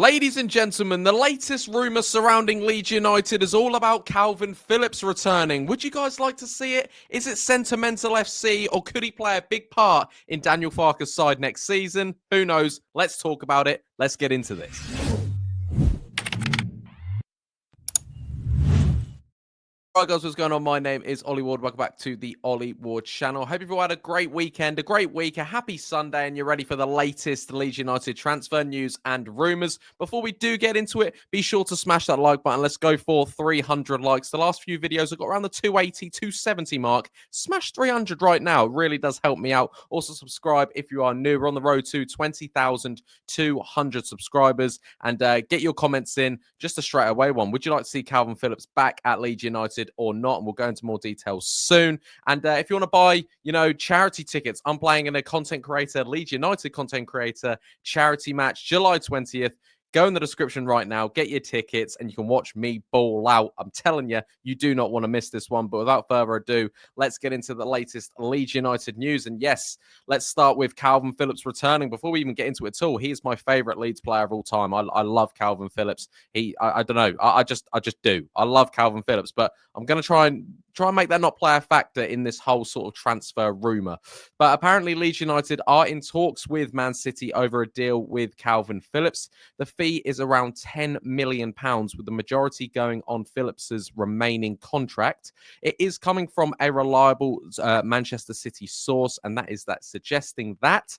Ladies and gentlemen, the latest rumour surrounding Leeds United is all about Kalvin Phillips returning. Would you guys like to see it? Is it sentimental FC, or could he play a big part in Daniel Farke's side next season? Who knows? Let's talk about it. Let's get into this. Alright guys, what's going on? My name is Ollie Ward. Welcome back to the Ollie Ward channel. Hope you've all had a great weekend, a great week, a happy Sunday, and you're ready for the latest Leeds United transfer news and rumours. Before we do get into it, be sure to smash that like button. Let's go for 300 likes. The last few videos have got around the 280, 270 mark. Smash 300 right now. It really does help me out. Also subscribe if you are new. We're on the road to 20,200 subscribers. And get your comments in. Just a straight away one. Would you like to see Kalvin Phillips back at Leeds United or not? And we'll go into more details soon. And if you want to buy, charity tickets, I'm playing in a content creator, Leeds United content creator charity match, July 20th. Go in the description right now, get your tickets, and you can watch me ball out. I'm telling you, you do not want to miss this one. But without further ado, let's get into the latest Leeds United news. And yes, let's start with Kalvin Phillips returning. Before we even get into it at all, he is my favourite Leeds player of all time. I love Kalvin Phillips. I don't know. I just do. I love Kalvin Phillips, but I'm going to try and make that not play a factor in this whole sort of transfer rumour. But apparently Leeds United are in talks with Man City over a deal with Kalvin Phillips. The fee is around £10 million, with the majority going on Phillips's remaining contract. It is coming from a reliable Manchester City source, and that is suggesting that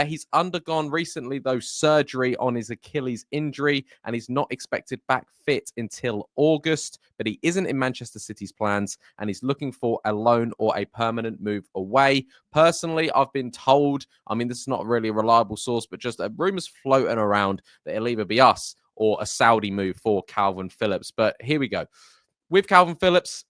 he's undergone recently, though, surgery on his Achilles injury, and he's not expected back fit until August, but he isn't in Manchester City's plans, and he's looking for a loan or a permanent move away. Personally, I've been told, this is not really a reliable source, but just rumours floating around that it'll either be us or a Saudi move for Kalvin Phillips. But here we go. With Kalvin Phillips,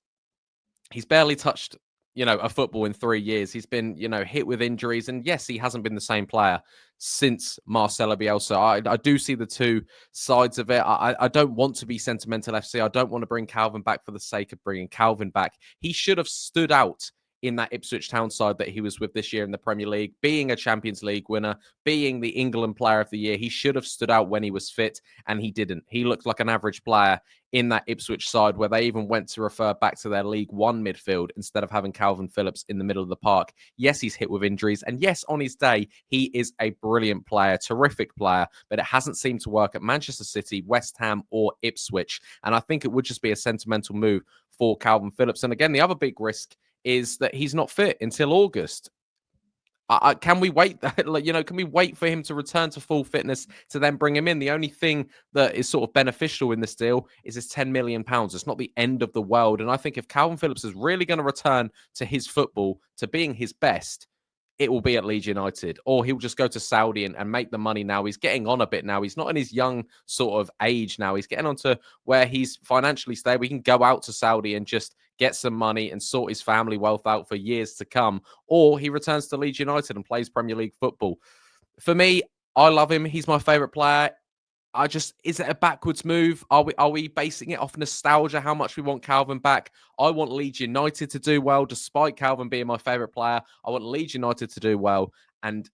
he's barely touched a football in 3 years. He's been, hit with injuries. And yes, he hasn't been the same player since Marcelo Bielsa. I do see the two sides of it. I don't want to be sentimental FC. I don't want to bring Kalvin back for the sake of bringing Kalvin back. He should have stood out in that Ipswich Town side that he was with this year in the Premier League, being a Champions League winner, being the England Player of the Year. He should have stood out when he was fit, and he didn't. He looked like an average player in that Ipswich side, where they even went to refer back to their League One midfield instead of having Kalvin Phillips in the middle of the park. Yes, he's hit with injuries, and yes, on his day, he is a brilliant player, terrific player, but it hasn't seemed to work at Manchester City, West Ham, or Ipswich, and I think it would just be a sentimental move for Kalvin Phillips. And again, the other big risk is that he's not fit until August. Can we wait? Can we wait for him to return to full fitness to then bring him in? The only thing that is sort of beneficial in this deal is this £10 million. It's not the end of the world. And I think if Kalvin Phillips is really going to return to his football, to being his best, it will be at Leeds United, or he'll just go to Saudi and make the money now. He's getting on a bit now. He's not in his young sort of age now. He's getting on to where he's financially stable. He can go out to Saudi and just get some money and sort his family wealth out for years to come. Or he returns to Leeds United and plays Premier League football. For me, I love him. He's my favourite player. Is it a backwards move? Are we basing it off nostalgia, how much we want Kalvin back? I want Leeds United to do well, despite Kalvin being my favourite player. I want Leeds United to do well. And,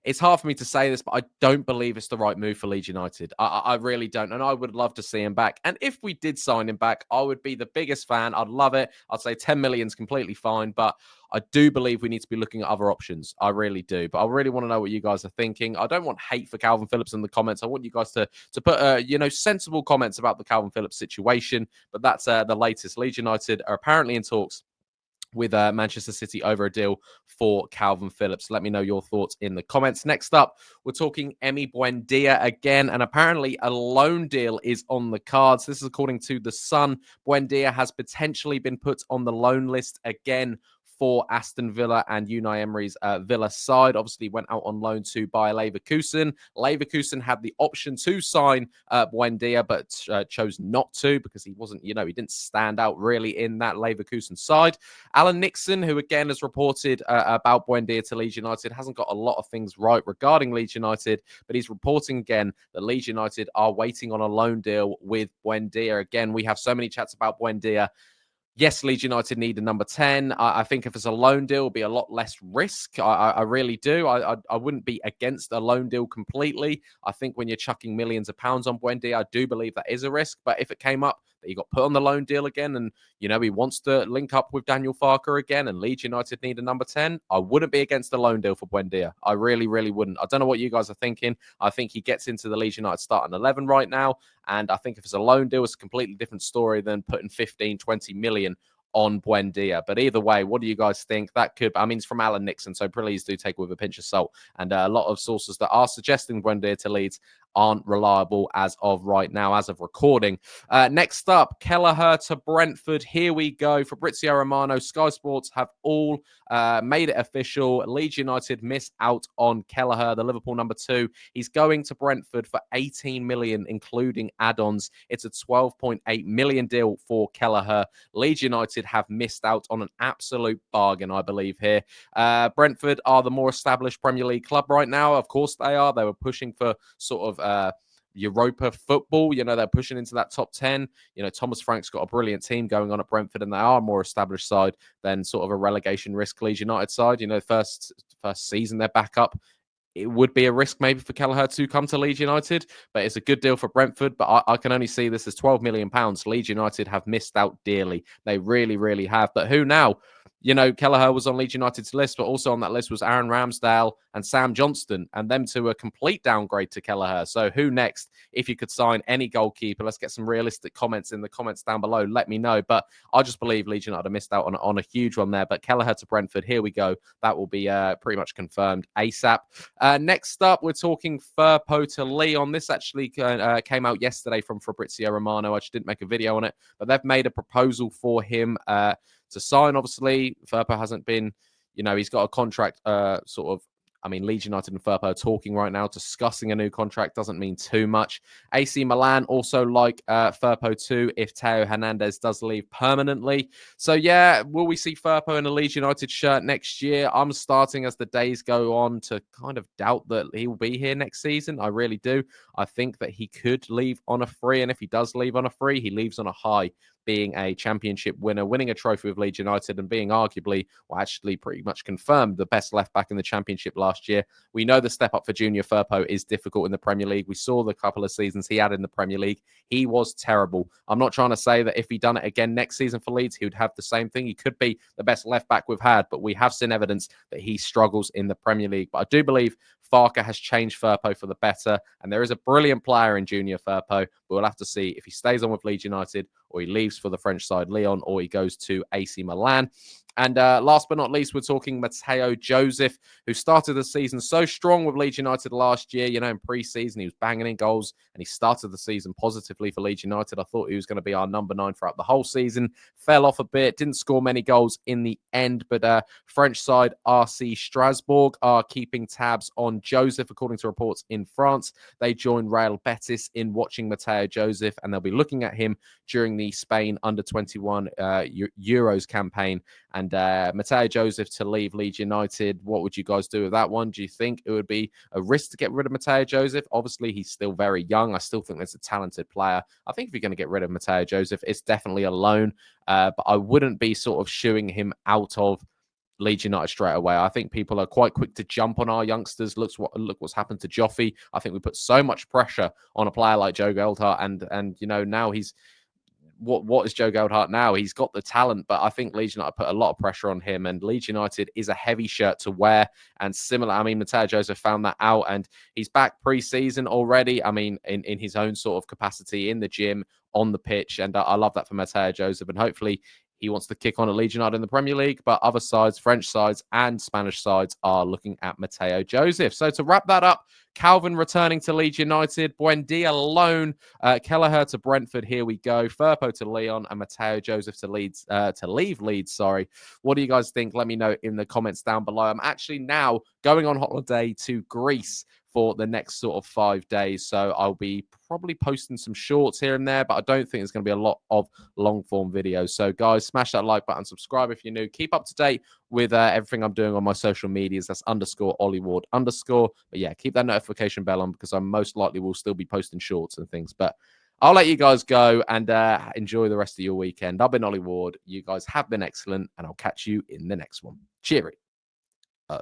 it's hard for me to say this, but I don't believe it's the right move for Leeds United. I really don't. And I would love to see him back. And if we did sign him back, I would be the biggest fan. I'd love it. I'd say 10 million is completely fine. But I do believe we need to be looking at other options. I really do. But I really want to know what you guys are thinking. I don't want hate for Kalvin Phillips in the comments. I want you guys to put, sensible comments about the Kalvin Phillips situation. But that's the latest. Leeds United are apparently in talks with Manchester City over a deal for Kalvin Phillips. Let me know your thoughts in the comments. Next up, we're talking Emmy Buendia again, and apparently a loan deal is on the cards. This is according to The Sun. Buendia has potentially been put on the loan list again for Aston Villa and Unai Emery's Villa side. Obviously went out on loan to Bayer Leverkusen. Leverkusen had the option to sign Buendia, but chose not to because he wasn't, he didn't stand out really in that Leverkusen side. Alan Nixon, who again has reported about Buendia to Leeds United, hasn't got a lot of things right regarding Leeds United, but he's reporting again that Leeds United are waiting on a loan deal with Buendia. Again, we have so many chats about Buendia. Yes, Leeds United need a number 10. I think if it's a loan deal, it'll be a lot less risk. I really do. I wouldn't be against a loan deal completely. I think when you're chucking millions of pounds on Buendia, I do believe that is a risk. But if it came up that he got put on the loan deal again and, he wants to link up with Daniel Farke again and Leeds United need a number 10, I wouldn't be against a loan deal for Buendia. I really, really wouldn't. I don't know what you guys are thinking. I think he gets into the Leeds United starting 11 right now. And I think if it's a loan deal, it's a completely different story than putting 15, 20 million on Buendia. But either way, what do you guys think? That could, I mean, it's from Alan Nixon, so please do take it with a pinch of salt. And a lot of sources that are suggesting Buendia to Leeds aren't reliable as of right now, as of recording. Next up, Kelleher to Brentford. Here we go. Fabrizio Romano, Sky Sports have all made it official. Leeds United miss out on Kelleher, the Liverpool number 2. He's going to Brentford for 18 million, including add-ons. It's a 12.8 million deal for Kelleher. Leeds United have missed out on an absolute bargain, I believe, here. Brentford are the more established Premier League club right now. Of course they are. They were pushing for sort of Europa football. They're pushing into that top 10. Thomas Frank's got a brilliant team going on at Brentford, and they are a more established side than sort of a relegation risk Leeds United side. First season they're back up. It would be a risk maybe for Kelleher to come to Leeds United, but it's a good deal for Brentford. But I can only see this as £12 million. Leeds United have missed out dearly. They really, really have. But who now? Kelleher was on Leeds United's list, but also on that list was Aaron Ramsdale and Sam Johnston, and them two a complete downgrade to Kelleher. So who next? If you could sign any goalkeeper, let's get some realistic comments in the comments down below. Let me know. But I just believe Leeds United have missed out on a huge one there. But Kelleher to Brentford, here we go. That will be pretty much confirmed ASAP. Next up, we're talking Firpo to Lyon. This actually came out yesterday from Fabrizio Romano. I just didn't make a video on it, but they've made a proposal for him to sign. Obviously, Firpo hasn't been, he's got a contract Leeds United and Firpo are talking right now. Discussing a new contract doesn't mean too much. AC Milan also like Firpo too if Teo Hernandez does leave permanently. So yeah, will we see Firpo in a Leeds United shirt next year? I'm starting as the days go on to kind of doubt that he will be here next season. I really do. I think that he could leave on a free, and if he does leave on a free, he leaves on a high, being a championship winner, winning a trophy with Leeds United, and being arguably, well, actually pretty much confirmed, the best left back in the championship last year. We know the step up for Junior Firpo is difficult in the Premier League. We saw the couple of seasons he had in the Premier League. He was terrible. I'm not trying to say that if he'd done it again next season for Leeds, he would have the same thing. He could be the best left back we've had, but we have seen evidence that he struggles in the Premier League. But I do believe Farke has changed Firpo for the better, and there is a brilliant player in Junior Firpo. We'll have to see if he stays on with Leeds United, or he leaves for the French side Lyon, or he goes to AC Milan. And last but not least, we're talking Mateo Joseph, who started the season so strong with Leeds United last year. In pre-season, he was banging in goals, and he started the season positively for Leeds United. I thought he was going to be our number 9 throughout the whole season. Fell off a bit, didn't score many goals in the end, but French side RC Strasbourg are keeping tabs on Joseph, according to reports in France. They joined Real Betis in watching Mateo Joseph, and they'll be looking at him during the Spain under-21 Euros campaign. And Mateo Joseph to leave Leeds United, what would you guys do with that one? Do you think it would be a risk to get rid of Mateo Joseph? Obviously, he's still very young. I still think there's a talented player. I think if you're going to get rid of Mateo Joseph, it's definitely a loan. But I wouldn't be sort of shooing him out of Leeds United straight away. I think people are quite quick to jump on our youngsters. Look what's happened to Joffy. I think we put so much pressure on a player like Joe Geldhart, and now he's what is Joe Geldhart now? He's got the talent, but I think Leeds United put a lot of pressure on him, and Leeds United is a heavy shirt to wear. And similar, Mateo Joseph found that out, and he's back pre-season already. In his own sort of capacity in the gym, on the pitch, and I love that for Mateo Joseph, and hopefully he wants to kick on at Leeds United in the Premier League, but other sides, French sides and Spanish sides, are looking at Mateo Joseph. So to wrap that up, Kalvin returning to Leeds United, Buendia loan, Kelleher to Brentford. Here we go. Firpo to Lyon, and Mateo Joseph to Leeds, to leave Leeds. Sorry. What do you guys think? Let me know in the comments down below. I'm actually now going on holiday to Greece for the next sort of 5 days. So I'll be probably posting some shorts here and there, but I don't think there's going to be a lot of long form videos. So guys, smash that like button, subscribe if you're new. Keep up to date with everything I'm doing on my social medias. That's _OllieWard_. But yeah, keep that notification bell on, because I most likely will still be posting shorts and things. But I'll let you guys go and enjoy the rest of your weekend. I've been Ollie Ward. You guys have been excellent, and I'll catch you in the next one. Cheery. Oh.